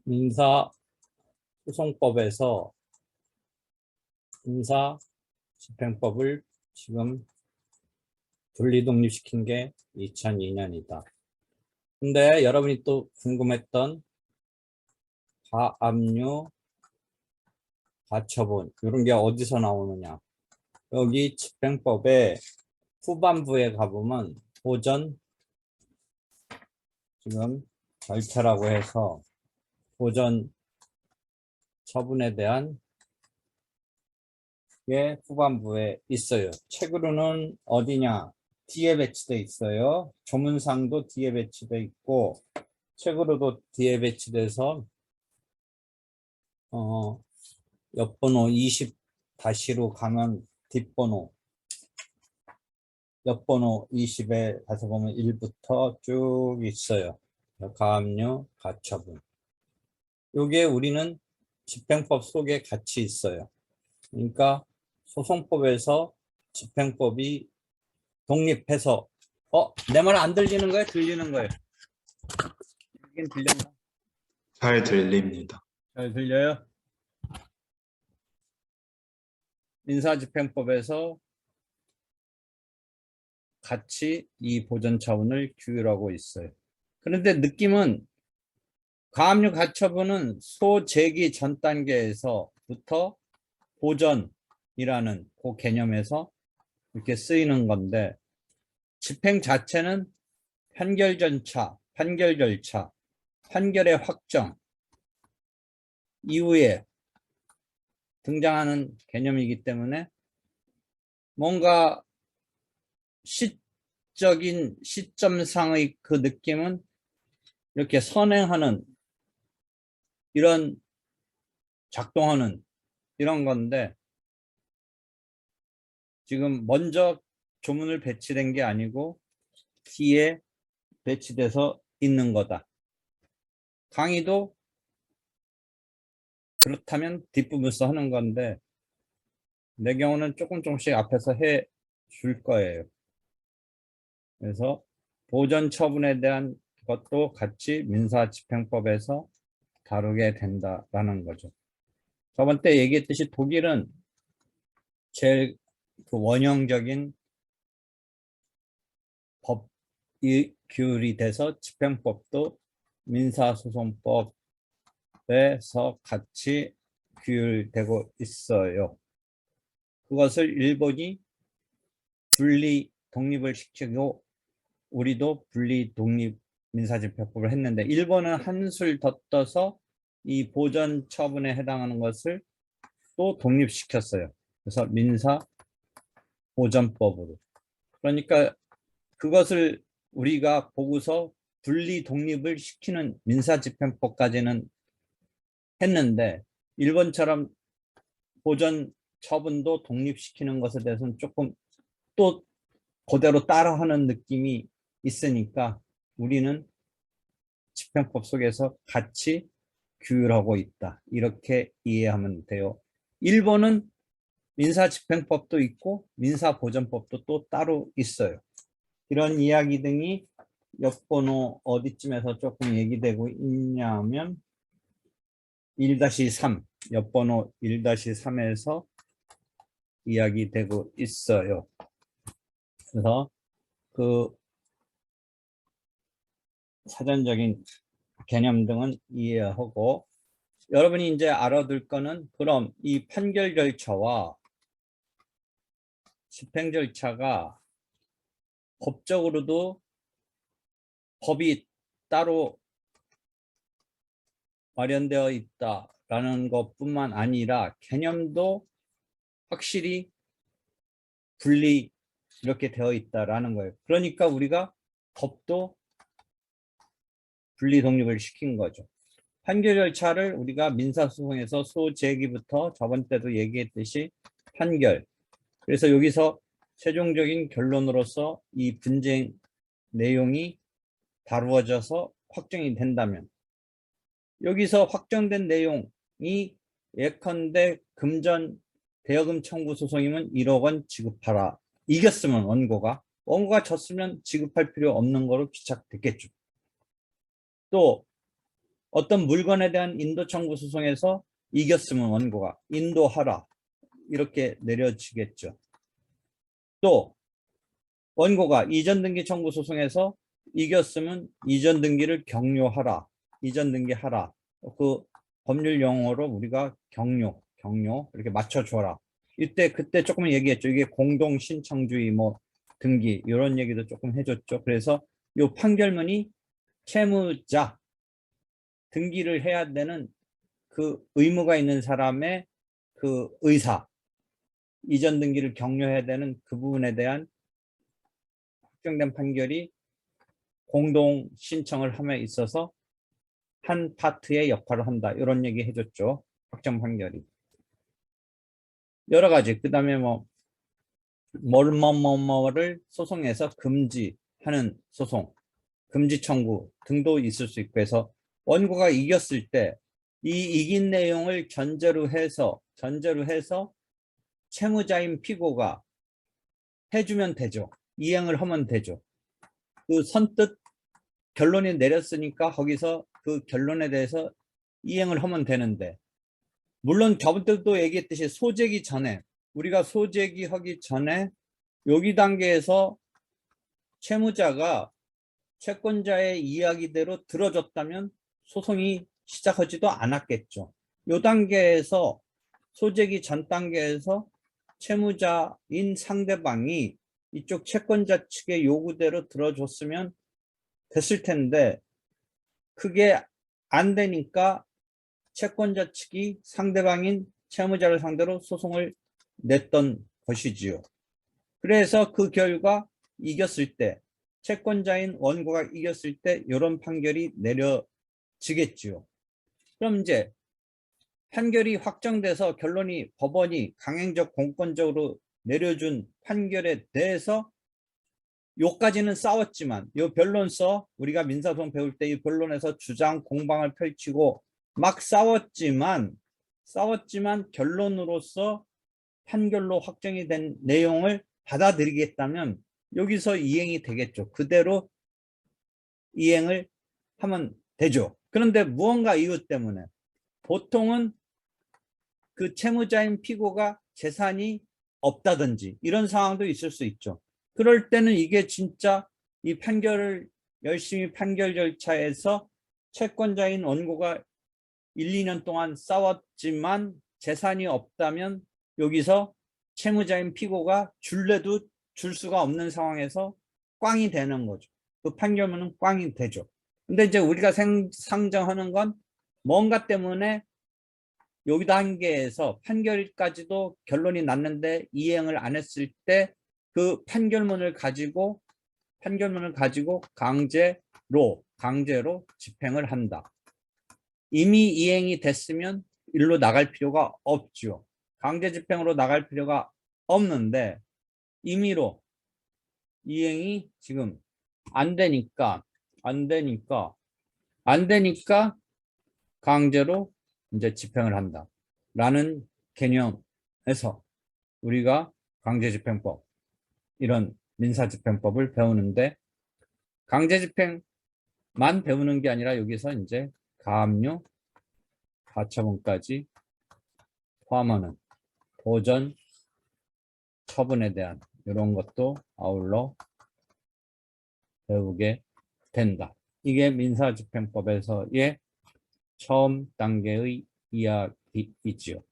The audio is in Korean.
민사소송법에서 민사집행법을 지금 분리독립시킨 게 2002년이다. 근데 여러분이 또 궁금했던 가압류, 가처분 이런 게 어디서 나오느냐. 여기 집행법의 후반부에 가보면 보전 지금 절차라고 해서 보전 처분에 대한 게 후반부에 있어요. 책으로는 어디냐? 뒤에 배치돼 있어요. 조문상도 뒤에 배치돼 있고 책으로도 뒤에 배치돼서 옆번호 20-로 가면 뒷번호 옆번호 20에 가서 보면 1부터 쭉 있어요. 가압류, 가처분. 요게 우리는 집행법 속에 같이 있어요. 그러니까 소송법에서 집행법이 독립해서 내 말 안 들리는 거예요? 들리는 거예요? 들리긴 들렸나? 잘 들립니다. 잘 들려요? 민사집행법에서 같이 이 보전 처분을 규율하고 있어요. 그런데 느낌은 가압류 가처분은 소재기 전 단계에서부터 보전이라는 그 개념에서 이렇게 쓰이는 건데 집행 자체는 판결 절차, 판결의 확정 이후에 등장하는 개념이기 때문에 뭔가 시적인 시점상의 그 느낌은 이렇게 선행하는 이런 작동하는 이런 건데 지금 먼저 조문을 배치된 게 아니고 뒤에 배치돼서 있는 거다. 강의도 그렇다면 뒷부분에서 하는 건데 내 경우는 조금씩 앞에서 해 줄 거예요. 그래서 보전 처분에 대한 것도 같이 민사집행법에서 다루게 된다라는 거죠. 저번 때 얘기했듯이 독일은 제일 그 원형적인 법 규율이 돼서 집행법도 민사소송법에서 같이 규율되고 있어요. 그것을 일본이 분리 독립을 시키고 우리도 분리 독립 민사집행법을 했는데 일본은 한술 더 떠서 이 보전 처분에 해당하는 것을 또 독립시켰어요. 그래서 민사보전법으로. 그러니까 그것을 우리가 보고서 분리 독립을 시키는 민사집행법까지는 했는데 일본처럼 보전 처분도 독립시키는 것에 대해서는 조금 또 그대로 따라하는 느낌이 있으니까 우리는 집행법 속에서 같이 규율하고 있다. 이렇게 이해하면 돼요. 일본은 민사집행법도 있고 민사보전법도 또 따로 있어요. 이런 이야기 등이 옆번호 어디쯤에서 조금 얘기되고 있냐면 1-3, 옆번호 1-3에서 이야기되고 있어요. 그래서 그 사전적인 개념 등은 이해하고 여러분이 이제 알아둘 거는 그럼 이 판결 절차와 집행 절차가 법적으로도 법이 따로 마련되어 있다라는 것뿐만 아니라 개념도 확실히 분리 이렇게 되어 있다라는 거예요. 그러니까 우리가 법도 분리 독립을 시킨 거죠. 판결 절차를 우리가 민사소송에서 소제기부터 저번 때도 얘기했듯이 판결. 그래서 여기서 최종적인 결론으로서 이 분쟁 내용이 다루어져서 확정이 된다면 여기서 확정된 내용이 예컨대 금전 대여금 청구 소송이면 1억 원 지급하라. 이겼으면 원고가 졌으면 지급할 필요 없는 거로 귀착됐겠죠. 또 어떤 물건에 대한 인도 청구 소송에서 이겼으면 원고가 인도하라 이렇게 내려지겠죠. 또 원고가 이전 등기 청구 소송에서 이겼으면 이전 등기를 격려하라, 이전 등기하라. 그 법률 용어로 우리가 격려 이렇게 맞춰줘라. 이때 그때 조금 얘기했죠. 이게 공동 신청주의 뭐 등기 이런 얘기도 조금 해줬죠. 그래서 이 판결문이 채무자 등기를 해야 되는 그 의무가 있는 사람의 그 의사, 이전 등기를 격려해야 되는 그 부분에 대한 확정된 판결이 공동 신청을 함에 있어서 한 파트의 역할을 한다. 이런 얘기 해줬죠. 확정 판결이. 여러 가지. 그 다음에 뭐 뭐를 소송에서 금지하는 소송, 금지 청구 등도 있을 수 있고 해서 원고가 이겼을 때 이 이긴 내용을 전제로 해서 채무자인 피고가 해주면 되죠. 이행을 하면 되죠. 그 선뜻 결론이 내렸으니까 거기서 그 결론에 대해서 이행을 하면 되는데, 물론 저번 때도 얘기했듯이 소재기 전에, 우리가 소재기 하기 전에 여기 단계에서 채무자가 채권자의 이야기대로 들어줬다면 소송이 시작하지도 않았겠죠. 이 단계에서 소재기 전 단계에서 채무자인 상대방이 이쪽 채권자 측의 요구대로 들어줬으면 됐을 텐데 그게 안 되니까 채권자 측이 상대방인 채무자를 상대로 소송을 냈던 것이지요. 그래서 그 결과 이겼을 때, 채권자인 원고가 이겼을 때 이런 판결이 내려지겠지요. 그럼 이제 판결이 확정돼서 결론이 법원이 강행적 공권적으로 내려준 판결에 대해서 요까지는 싸웠지만 요 변론서 우리가 민사소송 배울 때 이 변론에서 주장 공방을 펼치고 막 싸웠지만 결론으로서 판결로 확정이 된 내용을 받아들이겠다면 여기서 이행이 되겠죠. 그대로 이행을 하면 되죠. 그런데 무언가 이유 때문에 보통은 그 채무자인 피고가 재산이 없다든지 이런 상황도 있을 수 있죠. 그럴 때는 이게 진짜 이 판결을 열심히 판결 절차에서 채권자인 원고가 1, 2년 동안 싸웠지만 재산이 없다면 여기서 채무자인 피고가 줄래도 줄 수가 없는 상황에서 꽝이 되는 거죠. 그 판결문은 꽝이 되죠. 근데 이제 우리가 상정하는 건 뭔가 때문에 여기 단계에서 판결까지도 결론이 났는데 이행을 안 했을 때 그 판결문을 가지고 강제로 집행을 한다. 이미 이행이 됐으면 일로 나갈 필요가 없죠. 강제 집행으로 나갈 필요가 없는데 임의로 이행이 지금 안 되니까 강제로 이제 집행을 한다 라는 개념에서 우리가 강제집행법 이런 민사집행법을 배우는데 강제집행만 배우는 게 아니라 여기서 이제 가압류, 가처분까지 포함하는 보전 처분에 대한 이런 것도 아울러 배우게 된다. 이게 민사집행법에서의 처음 단계의 이야기이지요.